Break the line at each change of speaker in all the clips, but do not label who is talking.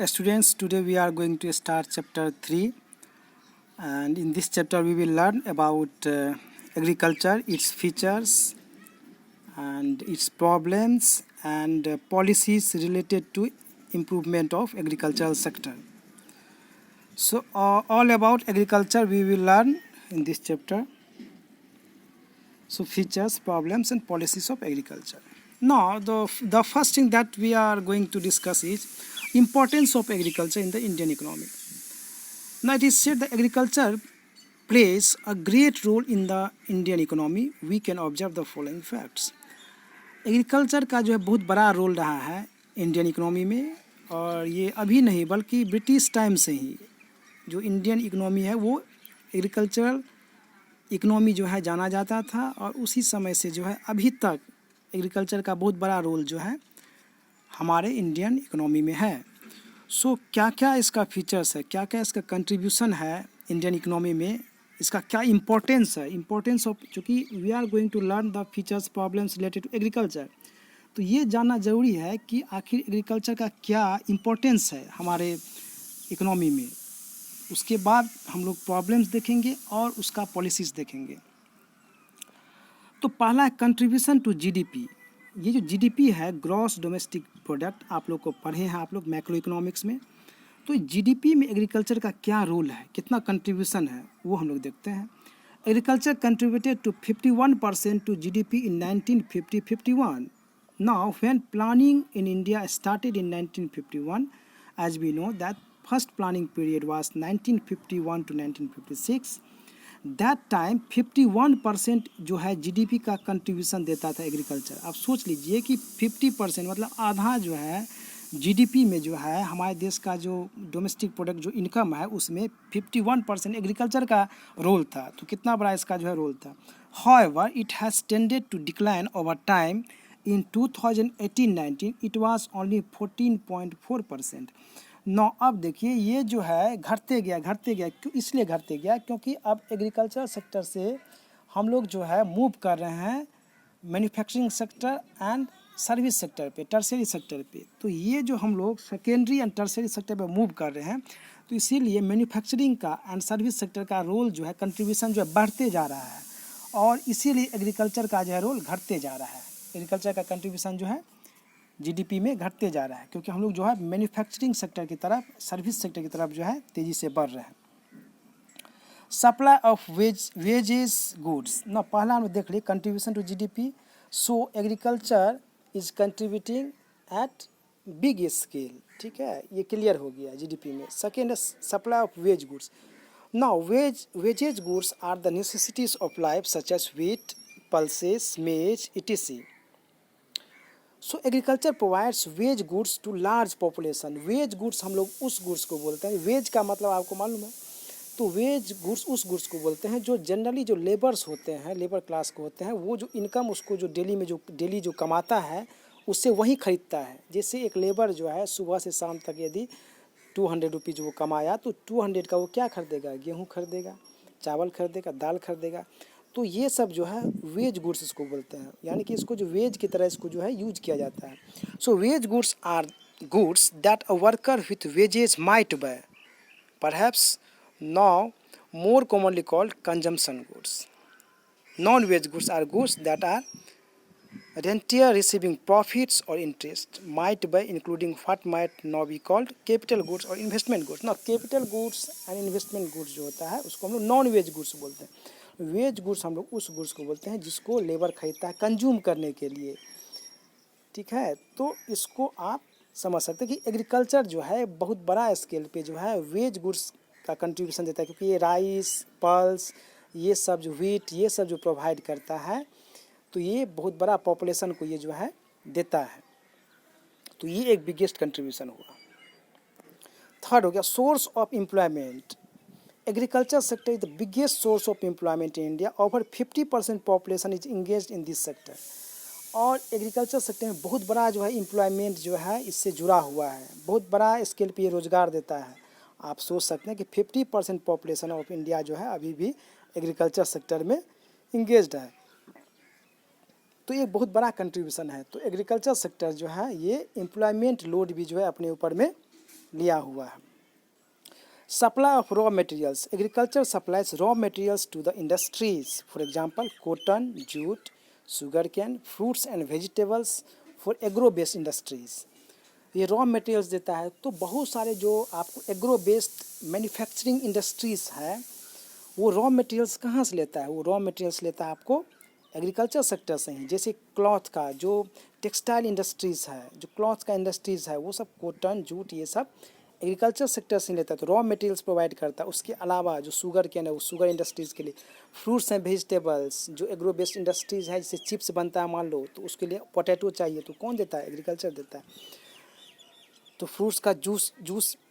Students, today we are going to start chapter 3, and in this chapter we will learn about agriculture, its features and its problems and policies related to improvement of agricultural sector. So all about agriculture we will learn in this chapter. So features, problems and policies of agriculture. Now the first thing that we are going to discuss is importance of agriculture in the Indian economy. Now it is said that agriculture plays a great role in the Indian economy. We can observe the following facts. Agriculture का जो है बहुत बड़ा role रहा है Indian economy में, और ये अभी नहीं बल्कि ब्रिटिश टाइम से ही जो इंडियन इकोनॉमी है वो एग्रीकल्चरल इकोनॉमी जो है जाना जाता था, और उसी समय से जो है अभी तक एग्रीकल्चर का बहुत बड़ा रोल जो है हमारे इंडियन इकोनॉमी में है. सो क्या क्या इसका फीचर्स है, क्या क्या इसका कंट्रीब्यूशन है इंडियन इकोनॉमी में, इसका क्या इम्पोर्टेंस है, इम्पोर्टेंस ऑफ, चूँकि we are going to learn the features problems related to agriculture, तो ये जानना ज़रूरी है कि आखिर एग्रीकल्चर का क्या इम्पोर्टेंस है हमारे इकोनॉमी में. उसके बाद हम लोग प्रॉब्लम्स देखेंगे और उसका पॉलिसीज़ देखेंगे. तो पहला है कंट्रीब्यूशन टू जीडीपी. ये जो जीडीपी है, ग्रॉस डोमेस्टिक प्रोडक्ट, आप लोग को पढ़े हैं आप लोग मैक्रो इकोनॉमिक्स में. तो जीडीपी में एग्रीकल्चर का क्या रोल है, कितना कंट्रीब्यूशन है, वो हम लोग देखते हैं. Agriculture contributed to 51% to GDP in 1950-51. Now when planning in India started in 1951, as we know that first planning period was 1951 to 1956. That time 51% जो है जीडीपी का कंट्रीब्यूशन देता था एग्रीकल्चर. आप सोच लीजिए कि 50% मतलब आधा जो है जीडीपी में जो है हमारे देश का जो डोमेस्टिक प्रोडक्ट जो इनकम है उसमें 51% एग्रीकल्चर का रोल था. तो कितना बड़ा इसका जो है रोल था. However it has tended to decline over time. In 2018-19 it was only 14.4%. Now अब देखिए ये जो है घटते गया. क्यों इसलिए घटते गया क्योंकि अब एग्रीकल्चर सेक्टर से हम लोग जो है मूव कर रहे हैं manufacturing sector and service sector पे, टर्शरी सेक्टर पे. तो ये जो हम लोग सेकेंडरी एंड टर्शरी सेक्टर पे मूव कर रहे हैं, तो इसीलिए मैन्युफैक्चरिंग का एंड सर्विस सेक्टर का रोल जो है कंट्रीब्यूशन जो है बढ़ते जा रहा है, और इसीलिए एग्रीकल्चर का जो है रोल घटते जा रहा है. एग्रीकल्चर का कंट्रीब्यूशन जो है जीडीपी में घटते जा रहा है क्योंकि हम लोग जो है मैन्युफैक्चरिंग सेक्टर की तरफ, सर्विस सेक्टर की तरफ जो है तेज़ी से बढ़ रहे हैं. Supply of wages goods. ना पहला हम देख लिए contribution to GDP. So agriculture is contributing at big scale. ठीक है, ये क्लियर हो गया जीडीपी में. सेकेंड है supply of wage goods. Now wages goods are the necessities of life such as wheat, pulses, maize, etc. So agriculture provides wage goods to large population. Wage goods हम लोग उस goods को बोलते हैं, veg का मतलब आपको मालूम है, तो वेज गुड्स उस गुड्स को बोलते हैं जो जनरली जो लेबर्स होते हैं, लेबर क्लास को होते हैं, वो जो इनकम उसको जो डेली जो कमाता है उससे वही खरीदता है. जैसे एक लेबर जो है सुबह से शाम तक यदि 200 रुपीज़ वो कमाया तो 200 का वो क्या खरीदेगा, गेहूँ खरीदेगा, चावल खरीदेगा, दाल खरीदेगा. तो ये सब जो है वेज गुड्स इसको बोलते हैं, यानी कि इसको जो वेज की तरह इसको जो है यूज किया जाता है. So wage goods are goods that a worker with wages might buy, perhaps now more commonly called consumption goods. Non-wage goods are goods that are rentier receiving profits or interest might buy, including what might now be called capital goods or investment goods. Now capital goods and investment goods जो होता है उसको हम लोग non veg goods बोलते हैं. Veg goods हम लोग उस गुड्स को बोलते हैं जिसको लेबर खरीदता है कंज्यूम करने के लिए. ठीक है, तो इसको आप समझ सकते हैं कि एग्रीकल्चर जो है बहुत बड़ा स्केल पे जो है वेज गुड्स का कंट्रीब्यूशन देता है, क्योंकि ये राइस, पल्स, ये सब जो व्हीट, ये सब जो प्रोवाइड करता है, तो ये बहुत बड़ा पॉपुलेशन को ये जो है देता है. तो ये एक बिगेस्ट कंट्रीब्यूशन हुआ. थर्ड हो गया source of employment. Agriculture sector is the biggest source of employment in India. Over 50% population is engaged in this sector. और एग्रीकल्चर सेक्टर में बहुत बड़ा जो है एम्प्लॉयमेंट जो है इससे जुड़ा हुआ है, बहुत बड़ा स्केल पे ये रोजगार देता है. आप सोच सकते हैं कि 50% पॉपुलेशन ऑफ इंडिया जो है अभी भी एग्रीकल्चर सेक्टर में इंगेज्ड है. तो ये बहुत बड़ा कंट्रीब्यूशन है. तो एग्रीकल्चर सेक्टर जो है ये एम्प्लॉयमेंट लोड भी जो है अपने ऊपर में लिया हुआ है। Supply of raw materials, agriculture supplies raw materials to the industries, for example cotton, jute, sugar cane, fruits and vegetables for agro based industries. ये रॉ मटेरियल्स देता है। तो बहुत सारे जो आपको एग्रो बेस्ड मैन्युफैक्चरिंग इंडस्ट्रीज़ है वो रॉ मटेरियल्स कहाँ से लेता है? वो रॉ मटेरियल्स लेता है आपको एग्रीकल्चर सेक्टर से ही। जैसे क्लॉथ का जो टेक्सटाइल इंडस्ट्रीज़ है, जो क्लॉथ का इंडस्ट्रीज़ है, वो सब कॉटन, जूट, ये सब एग्रीकल्चर सेक्टर से लेता है, तो रॉ मटेरियल्स प्रोवाइड करता है। उसके अलावा जो शुगर कैन है वो शुगर इंडस्ट्रीज़ के लिए, फ्रूट्स एंड वेजिटेबल्स जो एग्रो बेस्ड इंडस्ट्रीज़ है, जैसे चिप्स बनता है मान लो, तो उसके लिए पोटैटो चाहिए, तो कौन देता है? एग्रीकल्चर देता है। तो फ्रूट्स का जूस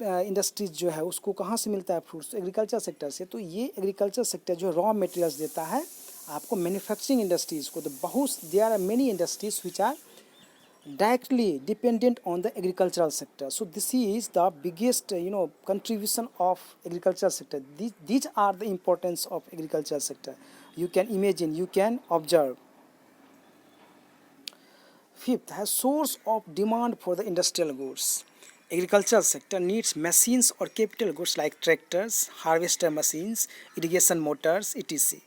इंडस्ट्रीज जो है उसको कहाँ से मिलता है? फ्रूट्स एग्रीकल्चर सेक्टर से। तो ये एग्रीकल्चर सेक्टर जो रॉ मटेरियल्स देता है आपको मैन्युफैक्चरिंग इंडस्ट्रीज को। तो बहुत there are many industries which are directly dependent on the agricultural sector. So this is the biggest contribution of agricultural sector. These are the importance of agricultural sector. You can imagine, you can observe. Fifth has source of demand for the industrial goods. Agricultural sector needs machines or capital goods like tractors, harvester machines, irrigation motors, etc.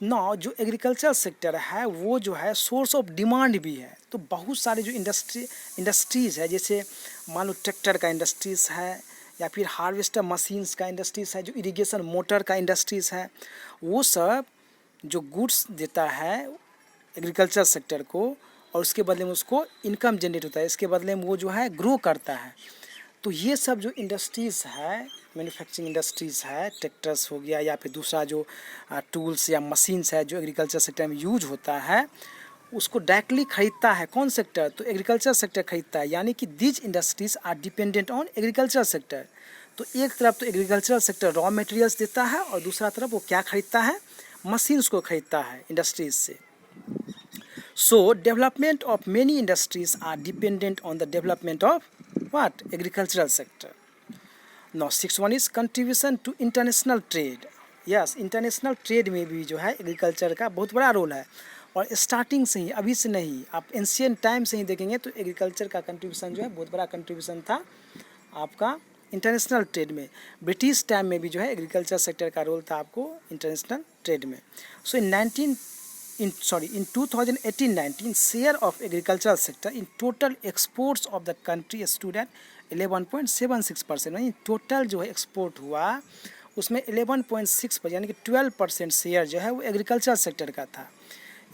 ना जो agriculture sector है वो जो है source of demand भी है। तो बहुत सारे जो इंडस्ट्रीज़ है, जैसे मान लो ट्रैक्टर का इंडस्ट्रीज़ है, या फिर हार्वेस्टर मशीन्स का इंडस्ट्रीज़ है, जो इरिगेशन मोटर का इंडस्ट्रीज़ है, वो सब जो गुड्स देता है एग्रीकल्चर सेक्टर को, और उसके बदले में उसको इनकम जनरेट होता है, इसके बदले में वो जो है ग्रो करता है। तो ये सब जो इंडस्ट्रीज़ है, मैन्युफैक्चरिंग इंडस्ट्रीज़ है, ट्रैक्टर्स हो गया या फिर दूसरा जो टूल्स या मशीन्स है जो एग्रीकल्चर सेक्टर में यूज होता है, उसको डायरेक्टली खरीदता है कौन सेक्टर? तो एग्रीकल्चर सेक्टर खरीदता है। यानी कि these industries are dependent on agriculture sector. तो एक तरफ तो एग्रीकल्चरल सेक्टर रॉ मटेरियल्स देता है और दूसरा तरफ वो क्या खरीदता है? मशीन्स को खरीदता है इंडस्ट्रीज से। So development of many industries are dependent on the development of what? Agricultural sector. Now sixth one is contribution to international trade. Yes, international trade में भी जो है एग्रीकल्चर का बहुत बड़ा रोल है। और स्टार्टिंग से ही, अभी से नहीं, आप एंशियंट टाइम से ही देखेंगे तो एग्रीकल्चर का कंट्रीब्यूशन जो है बहुत बड़ा कंट्रीब्यूशन था आपका इंटरनेशनल ट्रेड में। ब्रिटिश टाइम में भी जो है एग्रीकल्चर सेक्टर का रोल था आपको इंटरनेशनल ट्रेड में। सो in 2018-19 share of agricultural sector in total exports of the country stood at 11.76%। यानी टोटल जो है एक्सपोर्ट हुआ उसमें 11.6% यानी कि 12% शेयर जो है वो एग्रीकल्चर सेक्टर का था।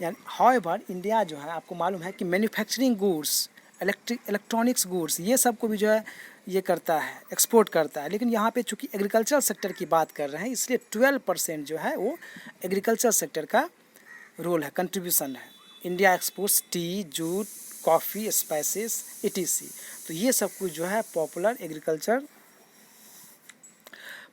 यानी हाउएवर इंडिया जो है आपको मालूम है कि मैन्युफैक्चरिंग गुड्स, इलेक्ट्रॉनिक्स गुड्स, ये सब को भी जो है ये करता है, एक्सपोर्ट करता है। लेकिन यहाँ पे चूँकि एग्रीकल्चर सेक्टर की बात कर रहे हैं इसलिए 12% जो है वो एग्रीकल्चर सेक्टर का रोल है, कंट्रीब्यूशन है। India exports T, jute, coffee, spices, etc। तो ये सब कुछ जो है पॉपुलर एग्रीकल्चर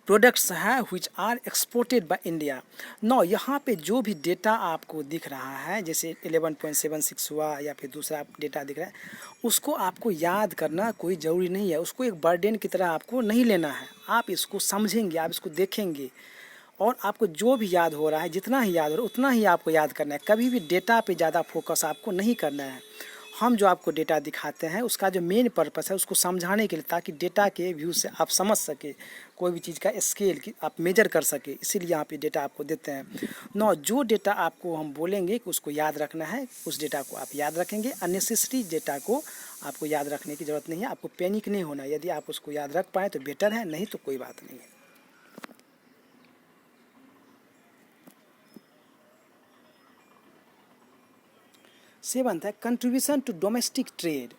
प्रोडक्ट्स हैं which are exported by India. Now यहाँ पे जो भी डेटा आपको दिख रहा है, जैसे 11.76 हुआ या फिर दूसरा डेटा दिख रहा है, उसको आपको याद करना कोई ज़रूरी नहीं है। उसको एक बर्डन की तरह आपको नहीं लेना है। आप इसको समझेंगे, आप इसको देखेंगे और आपको जो भी याद हो रहा है, जितना ही याद हो रहा है उतना ही आपको याद करना है। कभी भी डेटा पे ज़्यादा फोकस आपको नहीं करना है। हम जो आपको डेटा दिखाते हैं उसका जो मेन पर्पस है उसको समझाने के लिए, ताकि डेटा के व्यू से आप समझ सके, कोई भी चीज़ का स्केल की आप मेजर कर सके, इसीलिए यहाँ पे डेटा आपको देते हैं। नौ जो डेटा आपको हम बोलेंगे कि उसको याद रखना है, उस डेटा को आप याद रखेंगे। अननेसेसरी डेटा को आपको याद रखने की ज़रूरत नहीं है। आपको पैनिक नहीं होना। यदि आप उसको याद रख पाएँ तो बेटर है, नहीं तो कोई बात नहीं है। सेवंथ है contribution to domestic trade.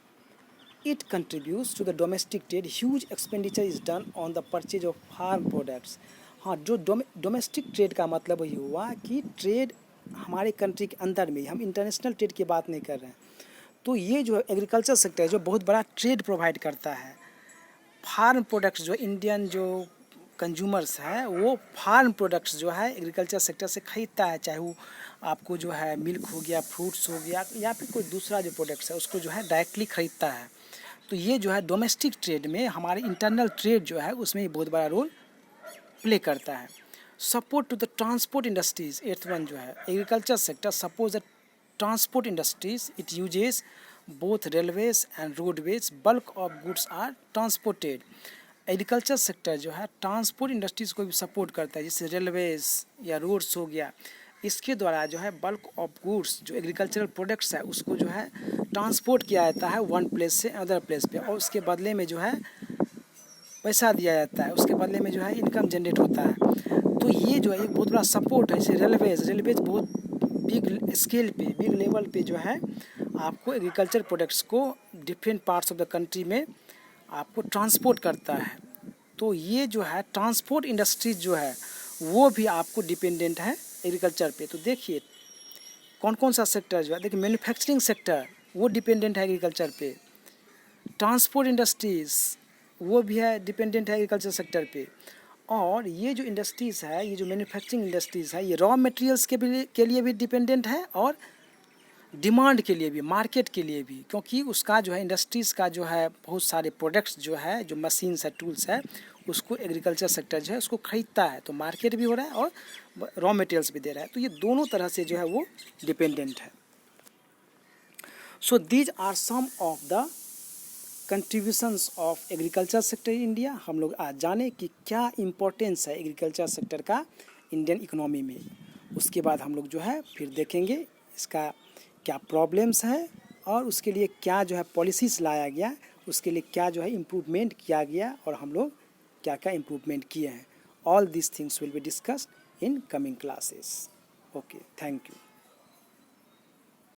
It contributes to the domestic trade. Huge expenditure is done on the purchase of farm products. हाँ, जो डोमेस्टिक ट्रेड का मतलब ये हुआ कि ट्रेड हमारे कंट्री के अंदर में, हम इंटरनेशनल ट्रेड की बात नहीं कर रहे हैं। तो ये जो एग्रीकल्चर सेक्टर है जो बहुत बड़ा ट्रेड प्रोवाइड करता है। फार्म प्रोडक्ट्स जो इंडियन जो कंज्यूमर्स है वो फार्म प्रोडक्ट्स जो है एग्रीकल्चर सेक्टर से खरीदता है, चाहे वो आपको जो है मिल्क हो गया, फ्रूट्स हो गया, या फिर कोई दूसरा जो प्रोडक्ट्स है उसको जो है डायरेक्टली खरीदता है। तो ये जो है डोमेस्टिक ट्रेड में, हमारे इंटरनल ट्रेड जो है उसमें ही बहुत बड़ा रोल प्ले करता है। Support to the transport industries. Eighth one जो है agriculture sector suppose the transport industries. It uses both railways and roadways bulk of goods are transported। Agriculture sector जो है ट्रांसपोर्ट इंडस्ट्रीज़ को भी सपोर्ट करता है, जैसे रेलवेज या रोड्स हो गया, इसके द्वारा जो है बल्क ऑफ गुड्स जो एग्रीकल्चरल प्रोडक्ट्स है उसको जो है ट्रांसपोर्ट किया जाता है वन प्लेस से अदर प्लेस पे, और उसके बदले में जो है पैसा दिया जाता है, उसके बदले में जो है इनकम जनरेट होता है। तो ये जो है एक बहुत बड़ा सपोर्ट है। जैसे रेलवेज बहुत बिग स्केल पे, बिग लेवल पे जो है आपको एग्रीकल्चर प्रोडक्ट्स को different parts of the country में आपको ट्रांसपोर्ट करता है। तो ये जो है ट्रांसपोर्ट इंडस्ट्रीज जो है वो भी आपको डिपेंडेंट है एग्रीकल्चर पे। तो देखिए कौन कौन सा सेक्टर जो है, देखिए मैन्युफैक्चरिंग सेक्टर वो डिपेंडेंट है एग्रीकल्चर पे, ट्रांसपोर्ट इंडस्ट्रीज़ वो भी है डिपेंडेंट है एग्रीकल्चर सेक्टर पे, और ये जो इंडस्ट्रीज़ है, ये जो मैन्युफैक्चरिंग इंडस्ट्रीज़ है, ये रॉ मटेरियल्स के लिए भी डिपेंडेंट है और डिमांड के लिए भी, मार्केट के लिए भी, क्योंकि उसका जो है इंडस्ट्रीज़ का जो है बहुत सारे प्रोडक्ट्स जो है, जो मशीन्स है, टूल्स है, उसको एग्रीकल्चर सेक्टर जो है उसको ख़रीदता है, तो मार्केट भी हो रहा है और रॉ मटेरियल्स भी दे रहा है। तो ये दोनों तरह से जो है वो डिपेंडेंट है। So these are some of the contributions of agriculture sector in India. हम लोग आज जाने कि क्या इम्पोर्टेंस है एग्रीकल्चर सेक्टर का इंडियन इकोनॉमी में। उसके बाद हम लोग जो है फिर देखेंगे इसका क्या प्रॉब्लम्स है और उसके लिए क्या जो है पॉलिसीज़ लाया गया, उसके लिए क्या जो है इम्प्रूवमेंट किया गया और हम लोग क्या क्या इम्प्रूवमेंट किए हैं। All this things will be discussed in coming classes. Okay, thank you.